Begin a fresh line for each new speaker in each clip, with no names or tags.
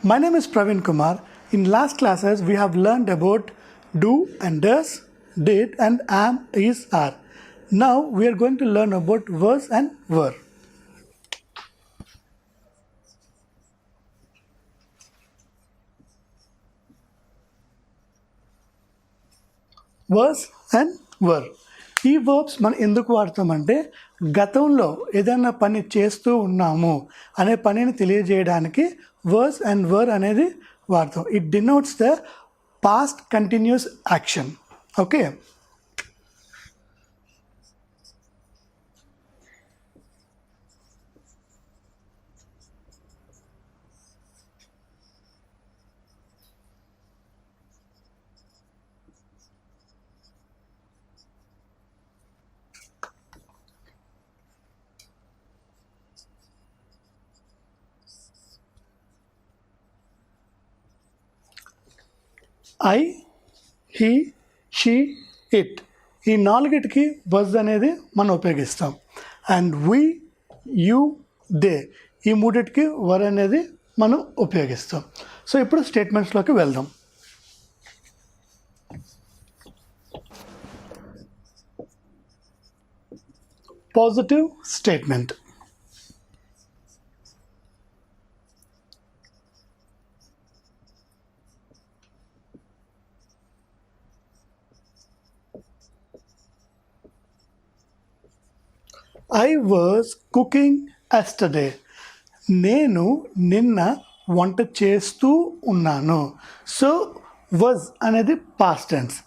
My name is Praveen Kumar. In last classes, we have learned about do and does, did and am, is, are. Now we are going to learn about was and were. Was and were. ఈ verbs మనం ఎందుకు వాడతామంటే గతంలో ఏదైనా పని చేస్తూ ఉన్నాము అనే పనిని తెలియజేయడానికి వర్స్ అండ్ వర్ అనేది వాడతాం. It denotes the past continuous action. Okay, I, he, she, it ఈ నాలుగిటికి వజ్ అనేది మనం ఉపయోగిస్తాం. అండ్ వి, యూ, దే ఈ మూడిటికి వర్ అనేది మనం ఉపయోగిస్తాం. సో ఇప్పుడు స్టేట్మెంట్స్లోకి వెళ్దాం. Positive statement. I was cooking yesterday. నేను నిన్న వంట చేస్తూ ఉన్నాను. సో was అనేది పాస్ట్ టెన్స్,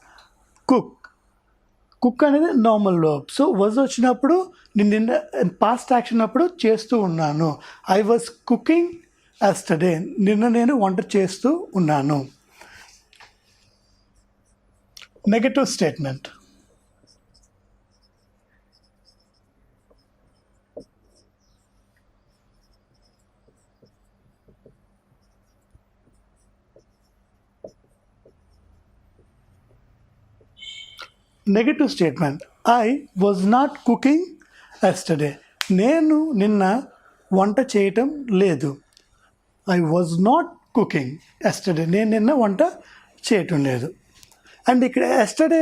కుక్ అనేది నార్మల్ వర్బ్. సో was వచ్చినప్పుడు నేను నిన్న పాస్ట్ యాక్షన్ అప్పుడు చేస్తూ ఉన్నాను. I was cooking yesterday. నిన్న నేను వంట చేస్తూ ఉన్నాను. Negative statement. Negative statement. I was not cooking yesterday. నేను నిన్న వంట చేయటం లేదు. I was not cooking yesterday. నేను నిన్న వంట చేయటం లేదు. అండ్ ఇక్కడ ఎస్టర్డే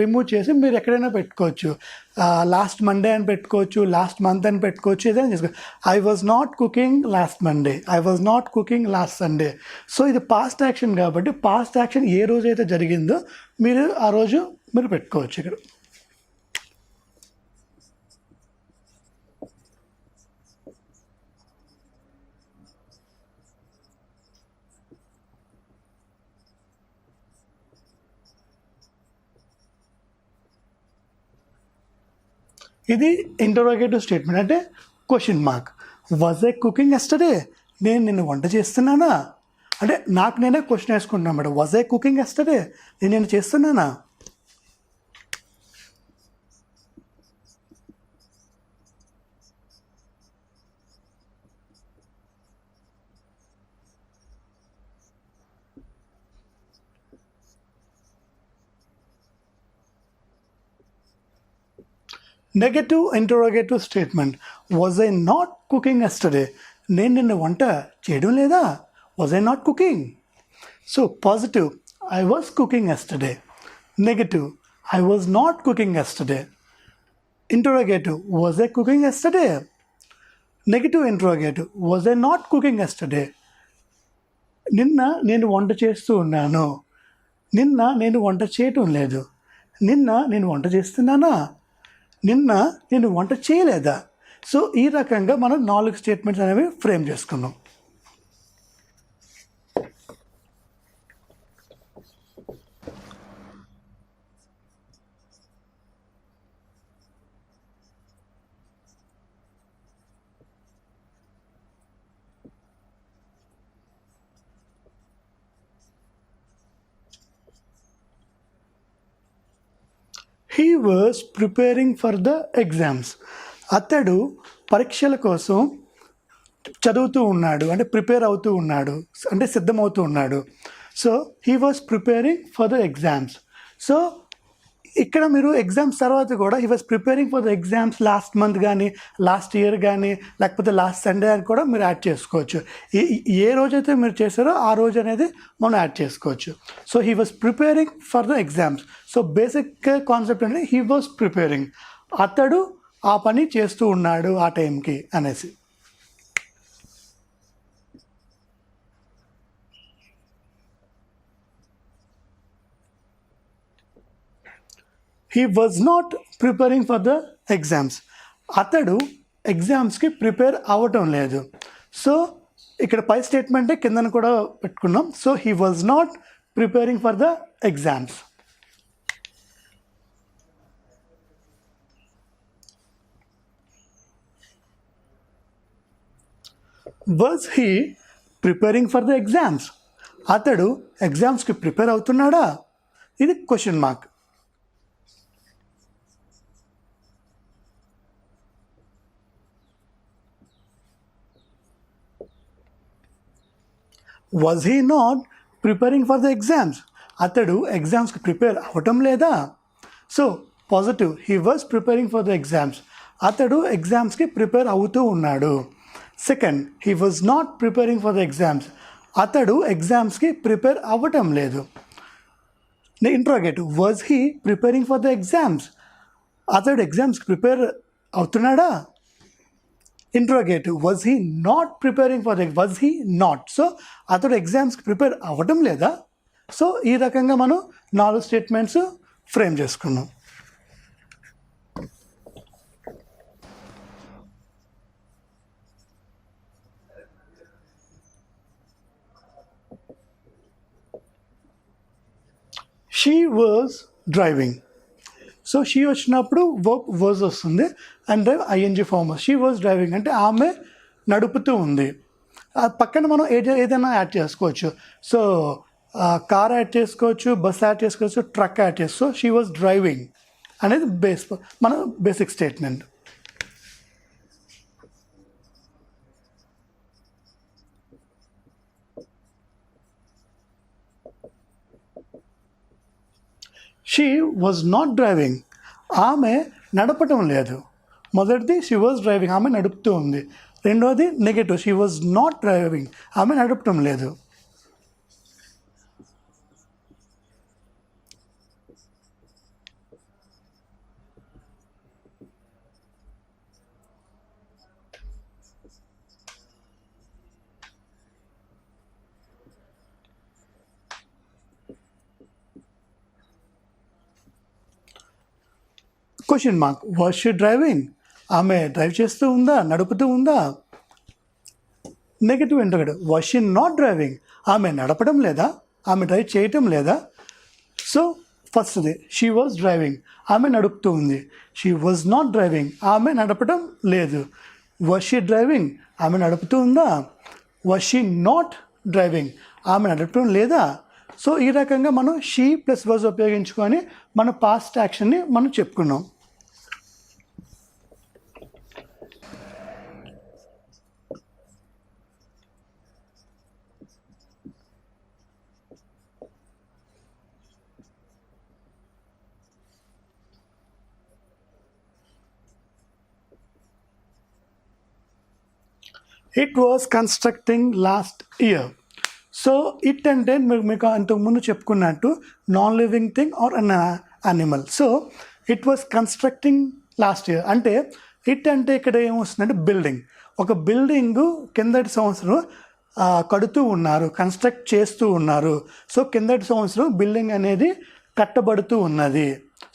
రిమూవ్ చేసి మీరు ఎక్కడైనా పెట్టుకోవచ్చు. లాస్ట్ మండే అని పెట్టుకోవచ్చు, లాస్ట్ మంత్ అని పెట్టుకోవచ్చు, ఏదైనా చేసుకోవచ్చు. I was not cooking last Monday, I was not cooking last Sunday. So ఇది పాస్ట్ యాక్షన్ కాబట్టి పాస్ట్ యాక్షన్ ఏ రోజైతే జరిగిందో మీరు ఆ రోజు మీరు పెట్టుకోవచ్చు ఇక్కడ. ఇది ఇంటరోగేటివ్ స్టేట్మెంట్ అంటే question mark. Was I cooking yesterday? నేను నిన్ను వంట చేస్తున్నానా అంటే నాకు నేనే క్వశ్చన్ వేసుకుంటున్నాను madam. Was I cooking yesterday? నేను చేస్తున్నానా? Negative interrogative statement. Was I not cooking yesterday? నేను నిన్న వంట చేయడం లేదా? Was I not cooking? So positive, I was cooking yesterday. Negative, I was not cooking yesterday. Interrogative, was I cooking yesterday? Negative interrogative, was I not cooking yesterday? నిన్న నేను వంట చేస్తూ ఉన్నాను. నిన్న నేను వంట చేయటం లేదు. నిన్న నేను వంట చేస్తున్నానా? నిన్న నేను వంట చేయలేదా? సో ఈ రకంగా మనం 4 స్టేట్మెంట్స్ అనేవి ఫ్రేమ్ చేసుకున్నాం. He was preparing for the exams. అతడు పరీక్షల కోసం చదువుతూ ఉన్నాడు అంటే ప్రిపేర్ అవుతూ ఉన్నాడు అంటే సిద్ధమవుతూ ఉన్నాడు. So he was preparing for the exams. So ఇక్కడ మీరు ఎగ్జామ్స్ తర్వాత కూడా he was preparing for the exams last month కానీ లాస్ట్ ఇయర్ కానీ లేకపోతే లాస్ట్ సండే అని కూడా మీరు యాడ్ చేసుకోవచ్చు. ఏ రోజైతే మీరు చేశారో ఆ రోజు అనేది మనం యాడ్ చేసుకోవచ్చు. So he was preparing for the exams. So basic concept అంటే హీ వాజ్ ప్రిపేరింగ్, అతడు ఆ పని చేస్తూ ఉన్నాడు ఆ టైంకి అనేసి. He was not preparing for the exams, అతడు ఎగ్జామ్స్కి ప్రిపేర్ అవ్వటం లేదు. సో ఇక్కడ పై స్టేట్మెంటే కిందన కూడా పెట్టుకున్నాం. So he was not preparing for the exams. Was he preparing for the exams, అతడు ఎగ్జామ్స్కి ప్రిపేర్ అవుతున్నాడా? ఇది question mark. Was he not preparing for the exams, అతడు ఎగ్జామ్స్కి ప్రిపేర్ అవ్వటం లేదా? So positive, he was preparing for the exams, అతడు ఎగ్జామ్స్కి prepare అవుతూ ఉన్నాడు. Second, he was not preparing for the exams, అతడు ఎగ్జామ్స్కి ప్రిపేర్ అవ్వటం లేదు. Interrogative, was he preparing for the exams, అతడు ఎగ్జామ్స్కి ప్రిపేర్ అవుతున్నాడా? Interrogative, was he not preparing for was he not, so అతడు ఎగ్జామ్స్కి ప్రిపేర్ అవ్వటం లేదా? సో ఈ రకంగా మనం 4 స్టేట్మెంట్స్ ఫ్రేమ్ చేసుకున్నాం. She was driving. So she వచ్చినప్పుడు వర్బ్ వాజ్ వస్తుంది and drive ING form. She was driving అంటే ఆమె నడుపుతూ ఉంది. పక్కన మనం ఏదైనా యాడ్ చేసుకోవచ్చు. సో కార్ యాడ్ చేసుకోవచ్చు, బస్ యాడ్ చేసుకోవచ్చు, ట్రక్ యాడ్ చేసుకోవచ్చు. సో షీ వాజ్ డ్రైవింగ్ అనేది మన basic statement. She was not driving, ఆమె నడపటం లేదు. మొదటిది షీ వాజ్ డ్రైవింగ్, ఆమె నడుపుతూ ఉంది. రెండోది negative, she was not driving, ఆమె నడపటం లేదు. Question mark, was she driving, ఆమె డ్రైవ్ చేస్తూ ఉందా, నడుపుతూ ఉందా? Negative interrogative, was she not driving, ఆమె నడపడం లేదా, ఆమె డ్రైవ్ చేయటం లేదా? సో ఫస్ట్ది షీ వాజ్ డ్రైవింగ్, ఆమె నడుపుతూ ఉంది. షీ వాజ్ నాట్ డ్రైవింగ్, ఆమె నడపడం లేదు. వాజ్ షీ డ్రైవింగ్, ఆమె నడుపుతూ ఉందా? వాజ్ షీ నాట్ డ్రైవింగ్, ఆమె నడపడం లేదా? సో ఈ రకంగా మనం షీ ప్లస్ వాజ్ ఉపయోగించుకొని మన పాస్ట్ యాక్షన్ని మనం చెప్పుకున్నాం. It was constructing last year. So it అంటే మీకు అంతకుముందు చెప్పుకున్నట్టు non living thing or an animal. So it was constructing last year అంటే ఇట్ అంటే ఇక్కడ ఏమొస్తుందంటే బిల్డింగ్. ఒక బిల్డింగు కిందటి సంవత్సరం కడుతూ ఉన్నారు, కన్స్ట్రక్ట్ చేస్తూ ఉన్నారు. సో కిందటి సంవత్సరం బిల్డింగ్ అనేది కట్టబడుతూ ఉన్నది.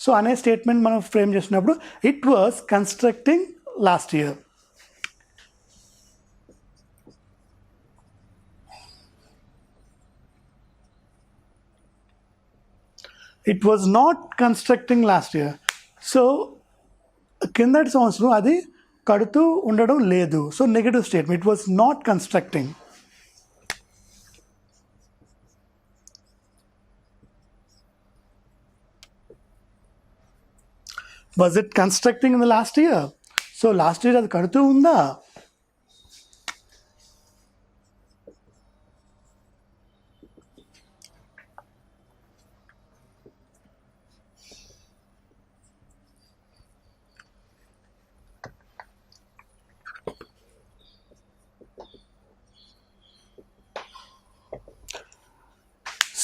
సో అనే స్టేట్మెంట్ మనం ఫ్రేమ్ చేసినప్పుడు it was constructing last year. It was not constructing last year. So కిందటి సంవత్సరం అది కడుతూ ఉండడం లేదు. So negative statement, it was not constructing. Was it constructing in the last year? So last year అది కడుతూ ఉందా?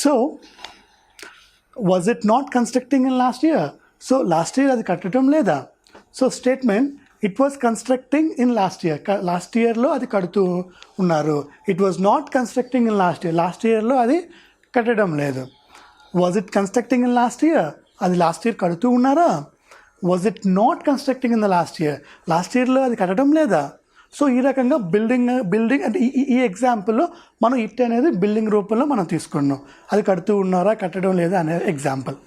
So was it not constructing in last year? So last year అది కట్టడం లేదా? So statement it was constructing in last year. Last ఇయర్లో అది కడుతూ ఉన్నారు. It was not constructing in last year. Last ఇయర్లో అది కట్టడం లేదు. Was it constructing in last year? అది లాస్ట్ ఇయర్ కడుతూ ఉన్నారా? Was it not constructing in the last year? Last ఇయర్లో అది కట్టడం లేదా? సో ఈ రకంగా బిల్డింగ్ అంటే ఈ ఎగ్జాంపుల్లో మనం ఇట్ అనేది బిల్డింగ్ రూపంలో మనం తీసుకున్నాం. అది కడుతూ ఉన్నారా కట్టడం లేదా అనే example.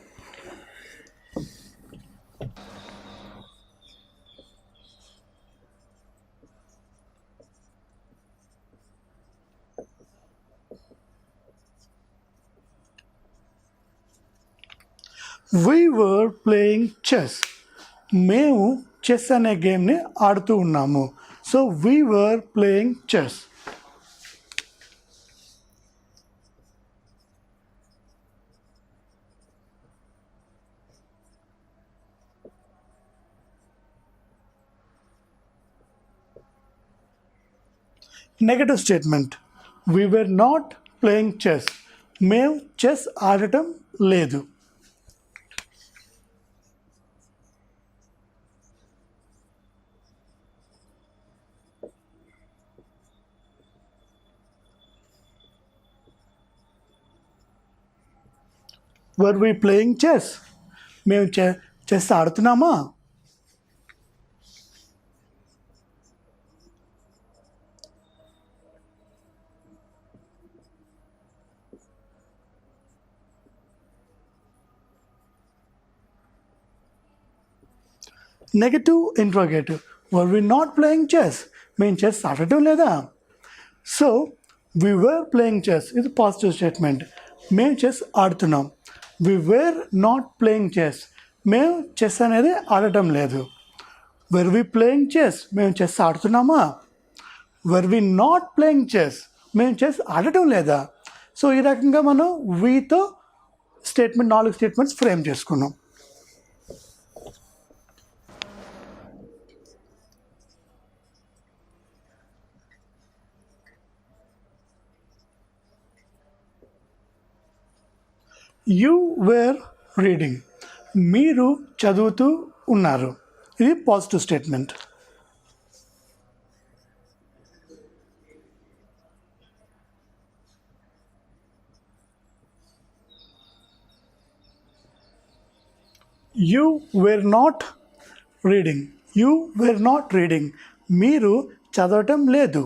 We were playing chess. మేము చెస్ అనే గేమ్ని ఆడుతూ ఉన్నాము. So we were playing chess. Negative statement. We were not playing chess. మేము చెస్ ఆడటం లేదు. Were we playing chess? మేము చెస్ ఆడుతున్నామా? Negative interrogative. Were we not playing chess? మేము చెస్ ఆడటం లేదా? So we were playing chess ఇది positive statement. మేము చెస్ ఆడుతున్నాం. We were not playing chess మేము చెస్ అనేది ఆడటం లేదు. వర్ వి ప్లేయింగ్ చెస్ మేము చెస్ ఆడుతున్నామా? Were we not playing chess మేము చెస్ ఆడటం లేదా? సో ఈ రకంగా మనం వీతో స్టేట్మెంట్ 4 స్టేట్మెంట్స్ ఫ్రేమ్ చేసుకున్నాం. యూ వేర్ రీడింగ్ మీరు చదువుతూ ఉన్నారు. ఇది positive statement. You were not reading. You were not reading మీరు చదవటం లేదు.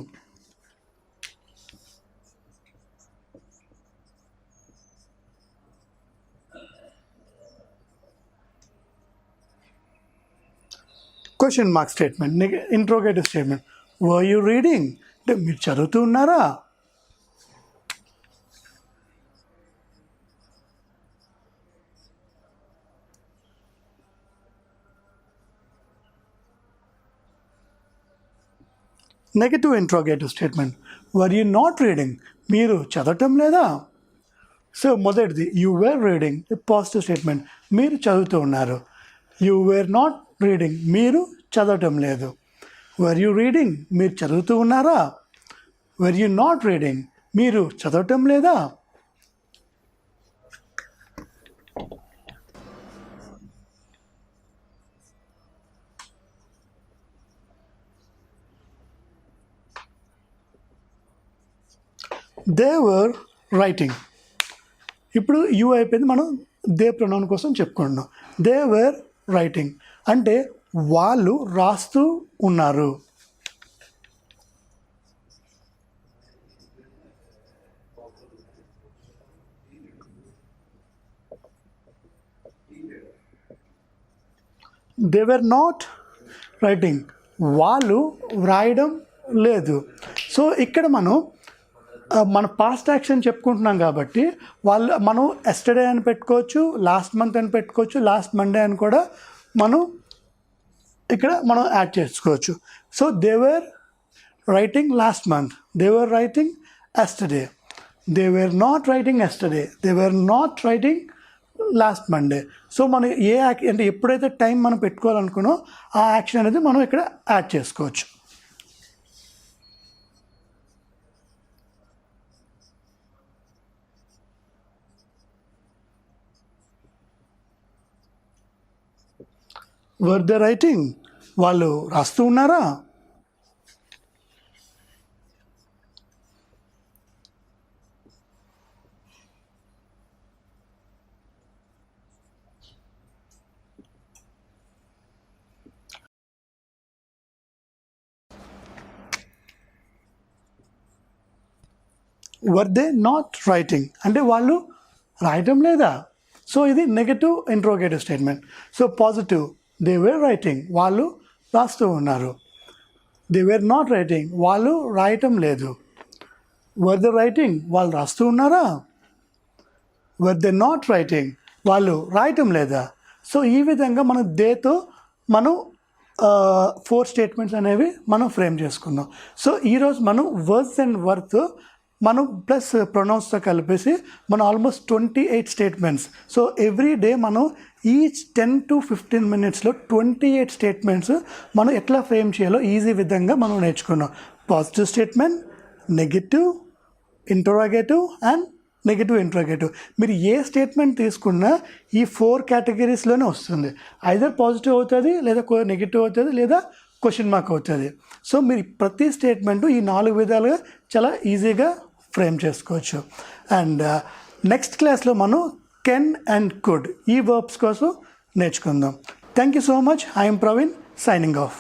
Question mark statement. Interrogative statement. Were you reading అంటే మీరు చదువుతూ ఉన్నారా? Negative interrogative statement. Were you not reading మీరు చదవటం లేదా? సో మొదటిది you were reading positive statement. మీరు చదువుతూ ఉన్నారు. యూ వేర్ నాట్ రీడింగ్ మీరు చదవటం లేదు. వర్ యూ రీడింగ్ మీరు చదువుతూ ఉన్నారా? వర్ యూ నాట్ రీడింగ్ మీరు చదవటం లేదా? They were writing. ఇప్పుడు యూ అయిపోయింది, మనం దే ప్రొనౌన్ కోసం చెప్పుకుంటున్నాం. దే వర్ రైటింగ్ అంటే వాళ్ళు రాస్తూ ఉన్నారు. దే వర్ నాట్ రైటింగ్ వాళ్ళు వ్రాయడం లేదు. సో ఇక్కడ మన పాస్ట్ యాక్షన్ చెప్పుకుంటున్నాం కాబట్టి మనం ఎస్టర్డే అని పెట్టుకోవచ్చు, లాస్ట్ మంత్ అని పెట్టుకోవచ్చు, లాస్ట్ మండే అని కూడా మనం యాడ్ చేసుకోవచ్చు. So they were writing last month, they were writing yesterday, they were not writing yesterday, they were not writing last Monday. So మనం అంటే ఎప్పుడైతే టైం మనం పెట్టుకోవాలనుకున్నో ఆ యాక్షన్ అనేది మనం ఇక్కడ యాడ్ చేసుకోవచ్చు. వర్ దే రైటింగ్, వాళ్ళు రాస్తూ ఉన్నారా? వర్ దే నాట్ రైటింగ్ అంటే వాళ్ళు రాయటం లేదా. సో ఇది negative interrogative statement. So positive, they were writing, వాళ్ళు రాస్తూ ఉన్నారు. దే వేర్ నాట్ రైటింగ్, వాళ్ళు రాయటం లేదు. వర్ దే రైటింగ్, వాళ్ళు రాస్తూ ఉన్నారా? వర్ దే నాట్ రైటింగ్, వాళ్ళు రాయటం లేదా. సో ఈ విధంగా మనం దేతో మనం 4 స్టేట్మెంట్స్ అనేవి మనం ఫ్రేమ్ చేసుకున్నాం. సో ఈరోజు మనం వర్స్ అండ్ వర్త్ మనం ప్లస్ ప్రొనౌన్స్తో కలిపేసి మనం almost 28 statements. So every day మనం ఈచ్ 10 to 15 minutesలో 28 స్టేట్మెంట్స్ మనం ఎట్లా ఫ్రేమ్ చేయాలో ఈజీ విధంగా మనం నేర్చుకున్నాం. Positive statement, negative, interrogative and negative interrogative. మీరు ఏ స్టేట్మెంట్ తీసుకున్నా ఈ 4 కేటగిరీస్లోనే వస్తుంది. ఐదర్ పాజిటివ్ అవుతుంది, లేదా నెగిటివ్ అవుతుంది, లేదా క్వశ్చన్ మార్క్ అవుతుంది. సో మీరు ప్రతి స్టేట్మెంటు ఈ 4 విధాలుగా చాలా ఈజీగా ఫ్రేమ్ చేసుకోవచ్చు. అండ్ నెక్స్ట్ క్లాస్లో మనం కెన్ అండ్ కుడ్ ఈ వర్బ్స్ కోసం నేర్చుకుందాం. Thank you so much. I'm Praveen, signing off.